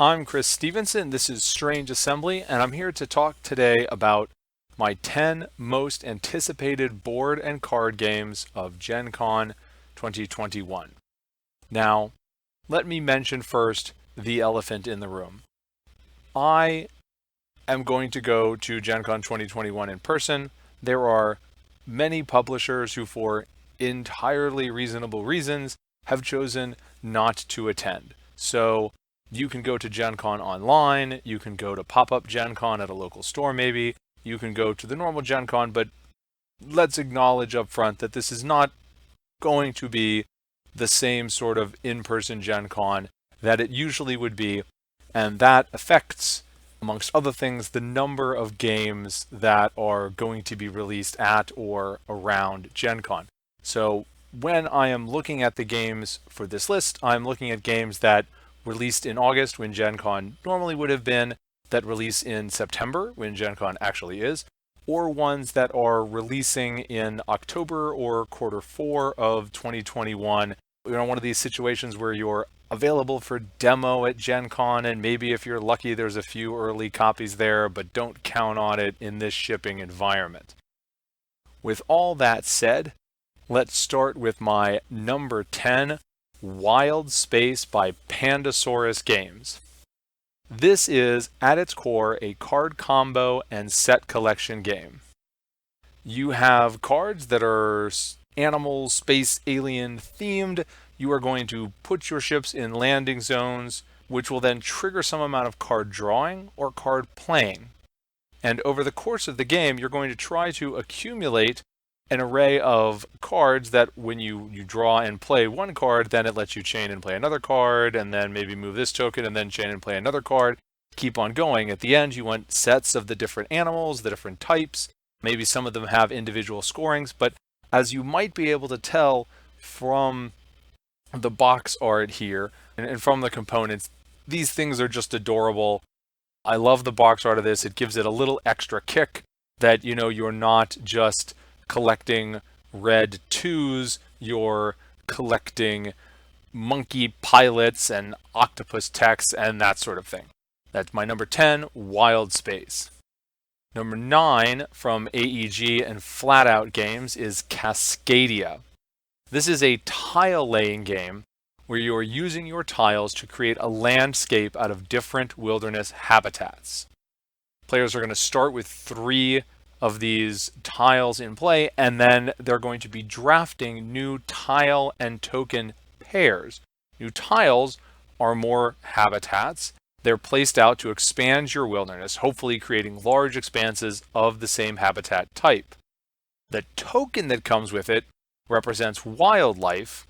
I'm Chris Stevenson. This is Strange Assembly, and I'm here to talk today about my 10 most anticipated board and card games of GenCon 2021. Now, let me mention first the elephant in the room. I am going to go to GenCon 2021 in person. There are many publishers who, for entirely reasonable reasons, have chosen not to attend. So you can go to GenCon online, you can go to pop-up GenCon at a local store maybe, you can go to the normal GenCon, but let's acknowledge up front that this is not going to be the same sort of in-person GenCon that it usually would be, and that affects, amongst other things, the number of games that are going to be released at or around GenCon. So when I am looking at the games for this list, I'm looking at games that released in August when GenCon normally would have been, that release in September when GenCon actually is, or ones that are releasing in October or quarter 4 of 2021. One of these situations where you're available for demo at GenCon, and maybe if you're lucky there's a few early copies there, but don't count on it in this shipping environment. With all that said, let's start with my number 10, Wild Space by Pandasaurus Games. This is, at its core, a card combo and set collection game. You have cards that are animal, space, alien themed. You are going to put your ships in landing zones, which will then trigger some amount of card drawing or card playing. And over the course of the game, you're going to try to accumulate an array of cards that when you draw and play one card, then it lets you chain and play another card, and then maybe move this token and then chain and play another card. Keep on going. At the end, you want sets of the different animals, the different types. Maybe some of them have individual scorings, but as you might be able to tell from the box art here and from the components, these things are just adorable. I love the box art of this. It gives it a little extra kick that, you're not just collecting red twos, you're collecting monkey pilots and octopus techs and that sort of thing. That's my number 10, Wild Space. Number 9 from AEG and Flatout Games is Cascadia. This is a tile laying game where you are using your tiles to create a landscape out of different wilderness habitats. Players are going to start with 3 of these tiles in play, and then they're going to be drafting new tile and token pairs. New tiles are more habitats. They're placed out to expand your wilderness, hopefully creating large expanses of the same habitat type. The token that comes with it represents wildlife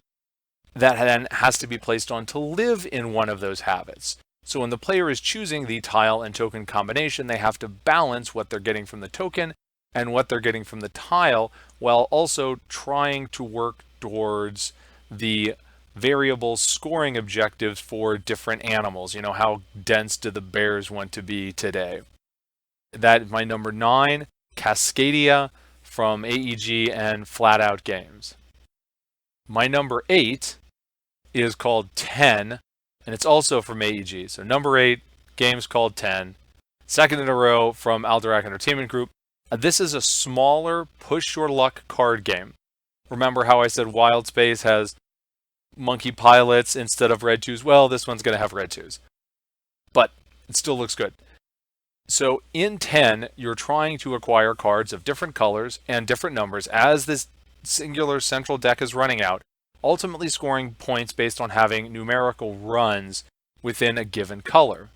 that then has to be placed on to live in one of those habits. So when the player is choosing the tile and token combination, they have to balance what they're getting from the token and what they're getting from the tile, while also trying to work towards the variable scoring objectives for different animals. How dense do the bears want to be today? That is my number 9, Cascadia from AEG and Flatout Games. My number 8 is called 10, and it's also from AEG. So number 8, game's called 10. Second in a row from Alderac Entertainment Group. This is a smaller push your luck card game. Remember how I said Wild Space has monkey pilots instead of red twos? Well, this one's going to have red twos, but it still looks good. So in 10, you're trying to acquire cards of different colors and different numbers as this singular central deck is running out, ultimately scoring points based on having numerical runs within a given color.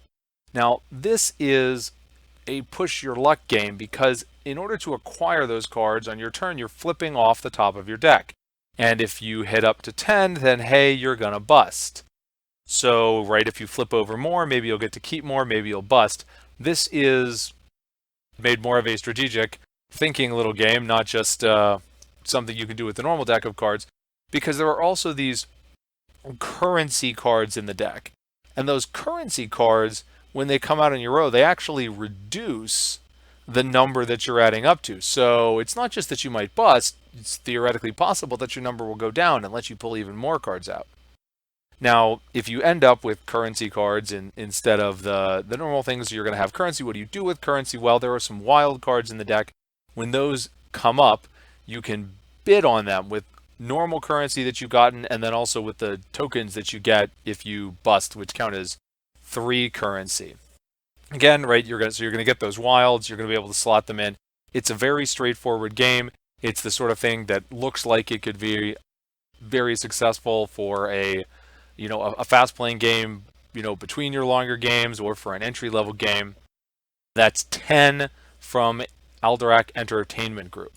Now, this is a push your luck game because in order to acquire those cards on your turn, you're flipping off the top of your deck. And if you hit up to 10, then hey, you're gonna bust. So, right, if you flip over more, maybe you'll get to keep more, maybe you'll bust. This is made more of a strategic thinking little game, not just something you can do with the normal deck of cards, because there are also these currency cards in the deck. And those currency cards, when they come out in your row, they actually reduce the number that you're adding up to. So it's not just that you might bust, it's theoretically possible that your number will go down and let you pull even more cards out. Now, if you end up with currency cards instead of the normal things, you're going to have currency. What do you do with currency? Well, there are some wild cards in the deck. When those come up, you can bid on them with normal currency that you've gotten, and then also with the tokens that you get if you bust, which count as 3 currency. Again, right, you're gonna get those wilds. You're gonna be able to slot them in. It's a very straightforward game. It's the sort of thing that looks like it could be very successful for a fast playing game, between your longer games or for an entry level game. That's 10 from Alderac Entertainment Group.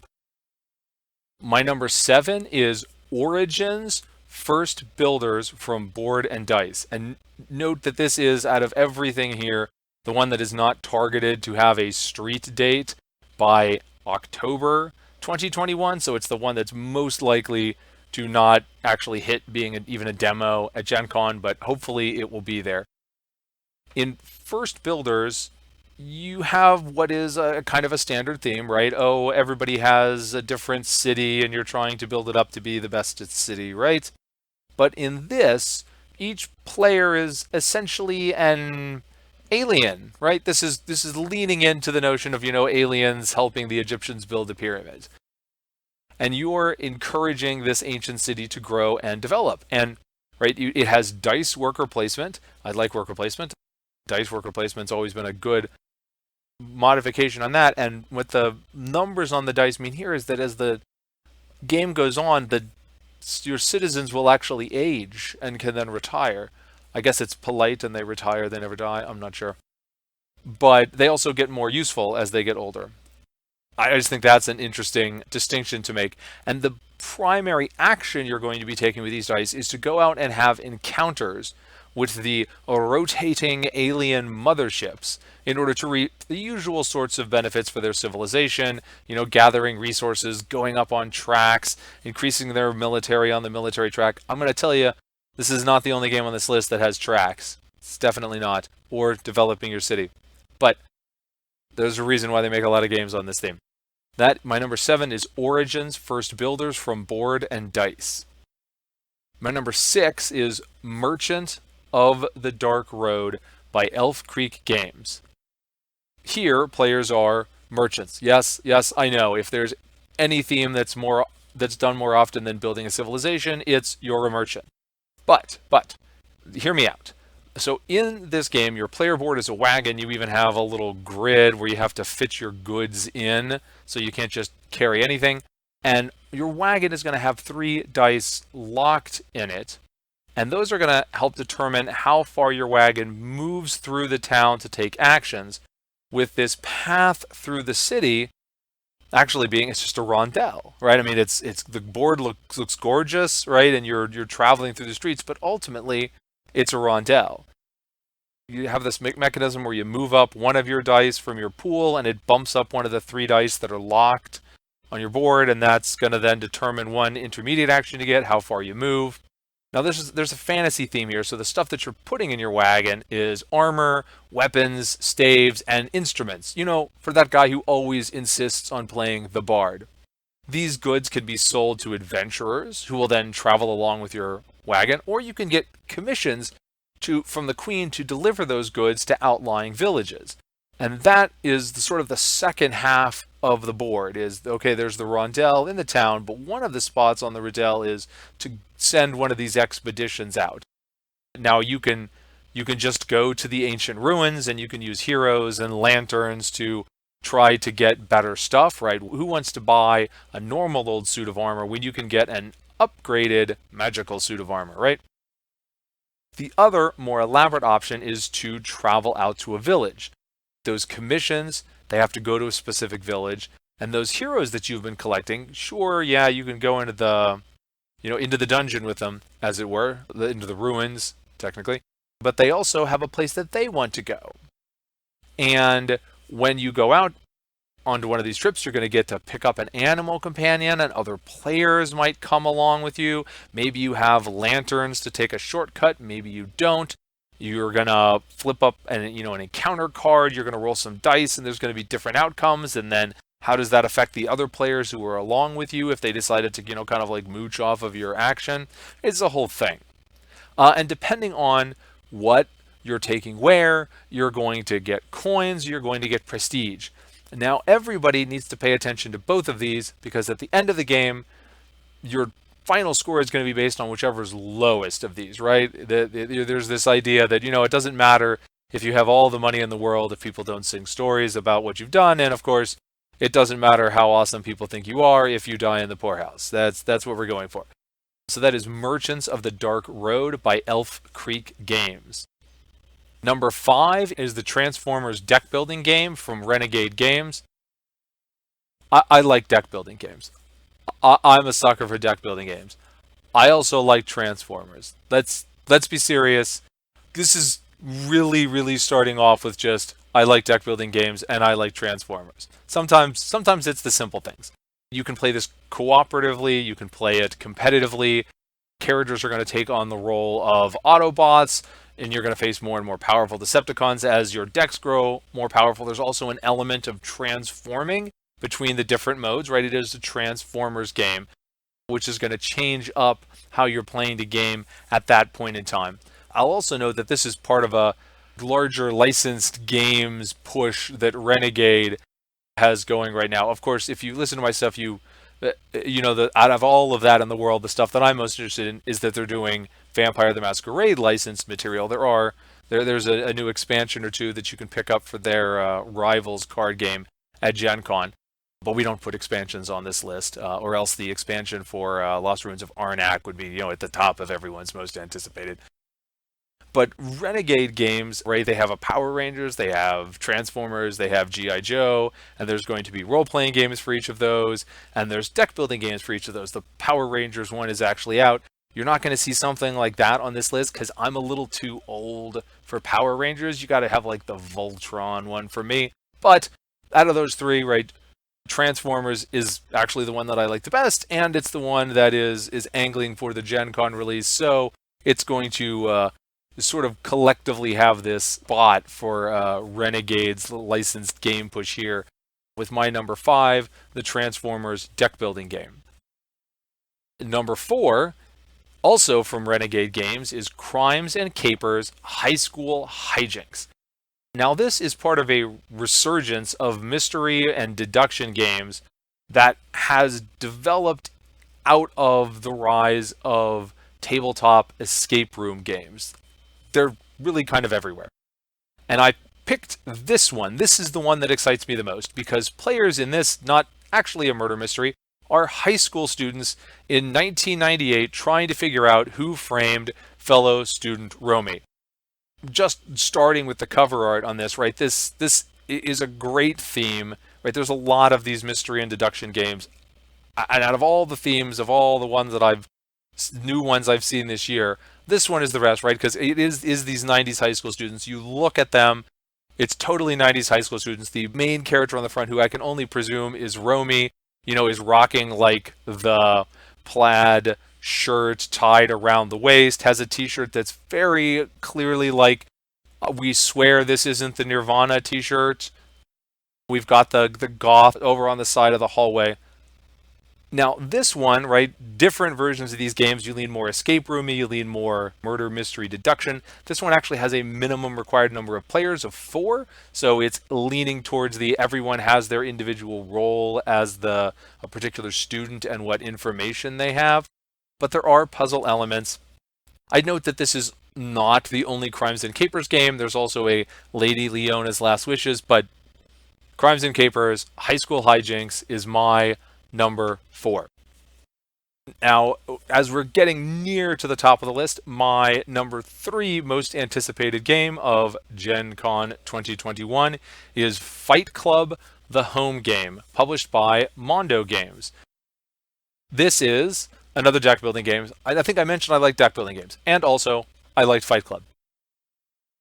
My number 7 is Origins First Builders from Board and Dice. And note that this is, out of everything here, the one that is not targeted to have a street date by October 2021. So it's the one that's most likely to not actually hit being even a demo at GenCon, but hopefully it will be there. In First Builders, you have what is a kind of a standard theme, right? Oh, everybody has a different city and you're trying to build it up to be the best city, right? But in this, each player is essentially an alien, right? This is leaning into the notion of, aliens helping the Egyptians build the pyramids. And you're encouraging this ancient city to grow and develop. And right, it has dice worker placement. I like worker placement. Dice worker placement's always been a good modification on that. And what the numbers on the dice mean here is that as the game goes on, your citizens will actually age and can then retire. I guess it's polite and they retire, they never die. I'm not sure. But they also get more useful as they get older. I just think that's an interesting distinction to make. And the primary action you're going to be taking with these dice is to go out and have encounters with the rotating alien motherships in order to reap the usual sorts of benefits for their civilization, gathering resources, going up on tracks, increasing their military on the military track. I'm going to tell you, this is not the only game on this list that has tracks. It's definitely not. Or developing your city. But there's a reason why they make a lot of games on this theme. My number 7 is Origins First Builders from Board and Dice. My number 6 is Merchant of the Dark Road by Elf Creek Games. Here, players are merchants. Yes, I know. If there's any theme that's done more often than building a civilization, it's you're a merchant. But hear me out. So in this game, your player board is a wagon. You even have a little grid where you have to fit your goods in, so you can't just carry anything. And your wagon is going to have 3 dice locked in it. And those are going to help determine how far your wagon moves through the town to take actions, with this path through the city actually being, it's just a rondel, right? I mean, it's the board looks gorgeous, right? And you're traveling through the streets, but ultimately it's a rondel. You have this mechanism where you move up one of your dice from your pool and it bumps up one of the 3 dice that are locked on your board, and that's going to then determine one intermediate action you get, how far you move. Now there's a fantasy theme here, so the stuff that you're putting in your wagon is armor, weapons, staves, and instruments. For that guy who always insists on playing the bard. These goods can be sold to adventurers who will then travel along with your wagon, or you can get commissions from the queen to deliver those goods to outlying villages. And that is the second half of the board is, okay, there's the rondel in the town, but one of the spots on the rondel is to send one of these expeditions out. Now you can just go to the ancient ruins and you can use heroes and lanterns to try to get better stuff, right? Who wants to buy a normal old suit of armor when you can get an upgraded magical suit of armor, right? The other, more elaborate option is to travel out to a village. Those commissions, they have to go to a specific village, and those heroes that you've been collecting, sure, yeah, you can go into the dungeon with them, as it were, into the ruins, technically, but they also have a place that they want to go. And when you go out onto one of these trips, you're going to get to pick up an animal companion, and other players might come along with you. Maybe you have lanterns to take a shortcut, maybe you don't. You're going to flip up an encounter card, you're going to roll some dice, and there's going to be different outcomes, and then how does that affect the other players who are along with you if they decided to, kind of like mooch off of your action? It's a whole thing. And depending on what you're taking where, you're going to get coins, you're going to get prestige. Now, everybody needs to pay attention to both of these because at the end of the game, your final score is going to be based on whichever's lowest of these, right? There's this idea that, it doesn't matter if you have all the money in the world if people don't sing stories about what you've done. And of course, it doesn't matter how awesome people think you are if you die in the poorhouse. That's what we're going for. So that is Merchants of the Dark Road by Elf Creek Games. Number 5 is the Transformers deck building game from Renegade Games. I like deck building games. I'm a sucker for deck building games. I also like Transformers. Let's be serious. This is really starting off with just I like deck building games and I like Transformers. Sometimes it's the simple things. You can play this cooperatively, you can play it competitively. Characters are going to take on the role of Autobots, and you're going to face more and more powerful Decepticons as your decks grow more powerful. There's also an element of transforming between the different modes, right? It is a Transformers game, which is going to change up how you're playing the game at that point in time. I'll also note that this is part of a larger licensed games push that Renegade has going right now. Of course, if you listen to my stuff, you know that out of all of that in the world, the stuff that I'm most interested in is that they're doing Vampire the Masquerade licensed material. There's a new expansion or two that you can pick up for their Rivals card game at GenCon. But we don't put expansions on this list, or else the expansion for Lost Ruins of Arnak would be, at the top of everyone's most anticipated. But Renegade Games, right, they have a Power Rangers, they have Transformers, they have G.I. Joe, and there's going to be role-playing games for each of those, and there's deck-building games for each of those. The Power Rangers one is actually out. You're not going to see something like that on this list because I'm a little too old for Power Rangers. You got to have, like, the Voltron one for me. But out of those three, right, Transformers is actually the one that I like the best, and it's the one that is angling for the Gen Con release, so it's going to sort of collectively have this spot for Renegade's licensed game push here with my number 5, the Transformers deck building game. Number 4, also from Renegade Games, is Crimes and Capers High School Hijinks. Now this is part of a resurgence of mystery and deduction games that has developed out of the rise of tabletop escape room games. They're really kind of everywhere. And I picked this one. This is the one that excites me the most because players in this, not actually a murder mystery, are high school students in 1998 trying to figure out who framed fellow student Romy. Just starting with the cover art on this, right? This is a great theme, right? There's a lot of these mystery and deduction games. And out of all the themes of all the ones that new ones I've seen this year, this one is the best, right? Because it is these 90s high school students. You look at them, it's totally 90s high school students. The main character on the front, who I can only presume is Romy, is rocking like the plaid shirt tied around the waist, has a t-shirt that's very clearly like, we swear this isn't the Nirvana t-shirt. We've got the goth over on the side of the hallway. Now this one, right, different versions of these games, you lean more escape roomy, you lean more murder mystery deduction. This one actually has a minimum required number of players of 4, so it's leaning towards the everyone has their individual role as a particular student and what information they have. But there are puzzle elements. I'd note that this is not the only Crimes and Capers game. There's also a Lady Leona's Last Wishes, but Crimes and Capers High School Hijinks is my number 4. Now, as we're getting near to the top of the list, my number 3 most anticipated game of Gen Con 2021 is Fight Club, the home game, published by Mondo Games. This is another deck building game. I think I mentioned I like deck building games, and also I liked Fight Club.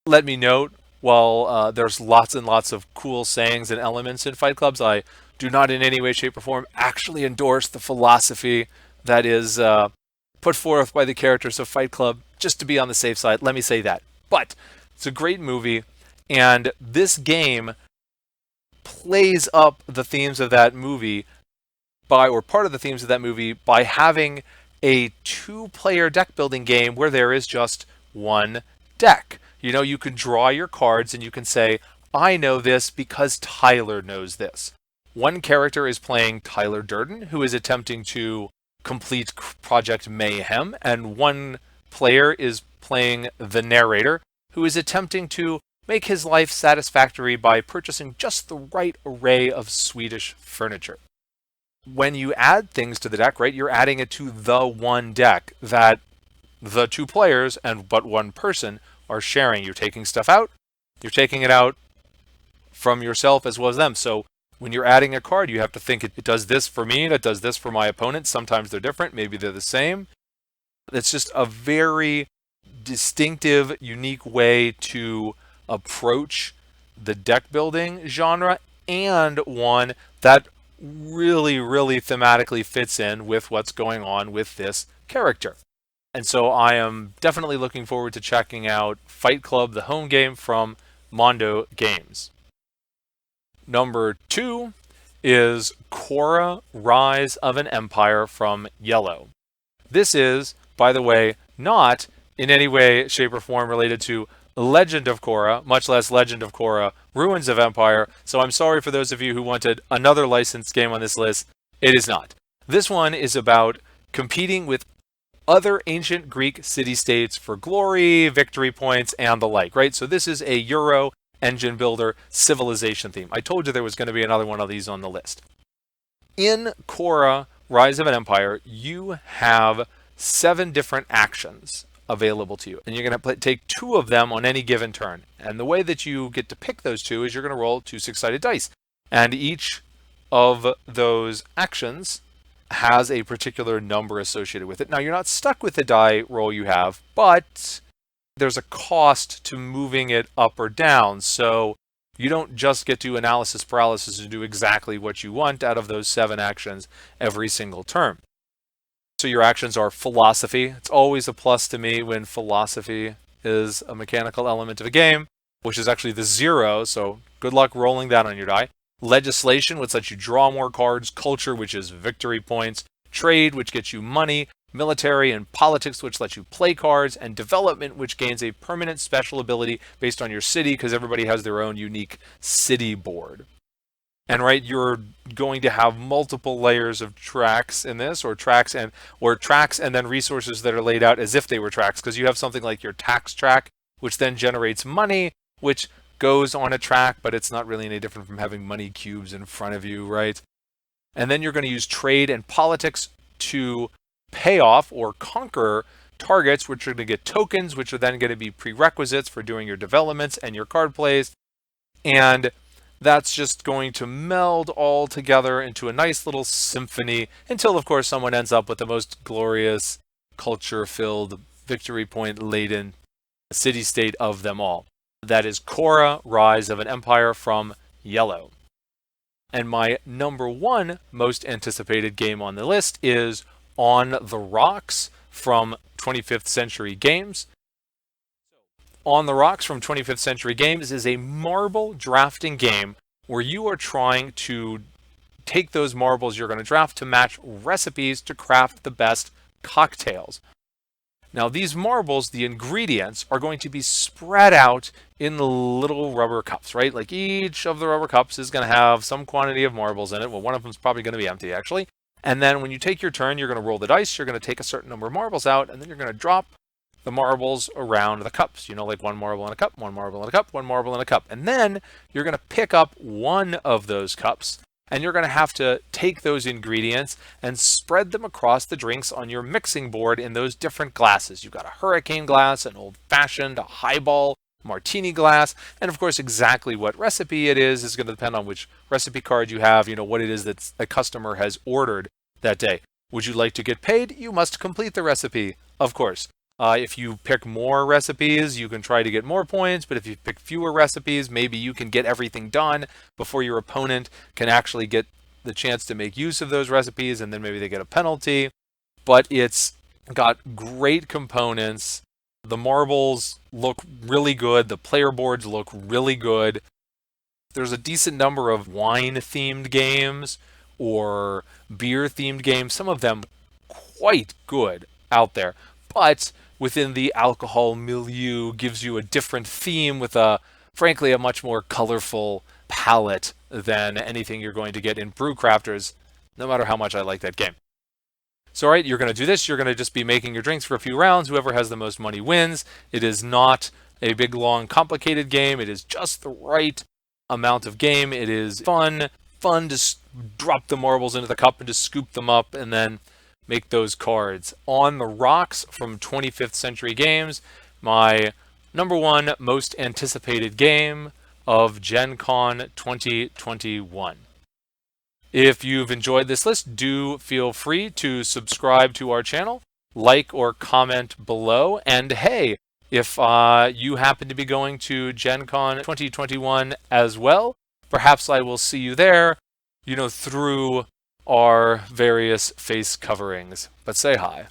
Let me note, while there's lots and lots of cool sayings and elements in Fight Clubs, I do not in any way, shape, or form actually endorse the philosophy that is put forth by the characters of Fight Club, just to be on the safe side. Let me say that. But it's a great movie, and this game plays up the themes of that movie or part of the themes of that movie by having a 2-player deck building game where there is just one deck. You can draw your cards and you can say, I know this because Tyler knows this. One character is playing Tyler Durden, who is attempting to complete Project Mayhem, and one player is playing the narrator, who is attempting to make his life satisfactory by purchasing just the right array of Swedish furniture. When you add things to the deck, right, you're adding it to the one deck that the two players and but one person are sharing. You're taking stuff out, you're taking it out from yourself as well as them. So when you're adding a card, you have to think it does this for me, it does this for my opponent. Sometimes they're different, maybe they're the same. It's just a very distinctive, unique way to approach the deck building genre, and one that really, really thematically fits in with what's going on with this character. And so I am definitely looking forward to checking out Fight Club, the home game from Mondo Games. Number 2 is Korra, Rise of an Empire from Yellow. This is, by the way, not in any way, shape, or form related to Legend of Korra, much less Legend of Korra, Ruins of Empire. So I'm sorry for those of you who wanted another licensed game on this list. It is not. This one is about competing with other ancient Greek city-states for glory, victory points, and the like, right? So this is a Euro engine builder civilization theme. I told you there was going to be another one of these on the list. In Korra, Rise of an Empire, you have 7 different actions available to you, and you're going to take 2 of them on any given turn. And the way that you get to pick those 2 is you're going to roll 2 6-sided dice, and each of those actions has a particular number associated with it. Now, you're not stuck with the die roll you have, but there's a cost to moving it up or down. So you don't just get to analysis paralysis and do exactly what you want out of those 7 actions every single turn. So your actions are philosophy. It's always a plus to me when philosophy is a mechanical element of a game, which is actually the 0, so good luck rolling that on your die. Legislation, which lets you draw more cards. Culture, which is victory points. Trade, which gets you money. Military and politics, which lets you play cards. And development, which gains a permanent special ability based on your city, because everybody has their own unique city board. And right, you're going to have multiple layers of tracks in this, or tracks and then resources that are laid out as if they were tracks, because you have something like your tax track, which then generates money, which goes on a track, but it's not really any different from having money cubes in front of you, right? And then you're going to use trade and politics to pay off or conquer targets, which are going to get tokens, which are then going to be prerequisites for doing your developments and your card plays. And that's just going to meld all together into a nice little symphony until, of course, someone ends up with the most glorious, culture-filled, victory point-laden city-state of them all. That is Korra, Rise of an Empire from Yellow. And my number 1 most anticipated game on the list is On the Rocks from 25th Century Games. On the Rocks from 25th Century Games is a marble drafting game where you are trying to take those marbles you're going to draft to match recipes to craft the best cocktails. Now, these marbles, the ingredients, are going to be spread out in the little rubber cups, right? Like each of the rubber cups is going to have some quantity of marbles in it. Well, one of them is probably going to be empty, actually. And then when you take your turn, you're going to roll the dice. You're going to take a certain number of marbles out, and then you're going to drop the marbles around the cups. Like 1 marble in a cup, 1 marble in a cup, 1 marble in a cup. And then you're going to pick up one of those cups, and you're going to have to take those ingredients and spread them across the drinks on your mixing board in those different glasses. You've got a hurricane glass, an old-fashioned, a highball, martini glass, and of course exactly what recipe it is going to depend on which recipe card you have, what it is that a customer has ordered that day. Would you like to get paid? You must complete the recipe, of course. If you pick more recipes, you can try to get more points, but if you pick fewer recipes, maybe you can get everything done before your opponent can actually get the chance to make use of those recipes, and then maybe they get a penalty. But it's got great components. The marbles look really good. The player boards look really good. There's a decent number of wine-themed games or beer-themed games, some of them quite good out there. But within the alcohol milieu, gives you a different theme with frankly, a much more colorful palette than anything you're going to get in Brewcrafters, no matter how much I like that game. So, all right, you're going to do this. You're going to just be making your drinks for a few rounds. Whoever has the most money wins. It is not a big, long, complicated game. It is just the right amount of game. It is fun to drop the marbles into the cup and just scoop them up and then make those cards. On the Rocks from 25th Century Games, my number one most anticipated game of GenCon 2021. If you've enjoyed this list, do feel free to subscribe to our channel, like or comment below, and hey, if you happen to be going to GenCon 2021 as well, perhaps I will see you there, through our various face coverings. But say hi.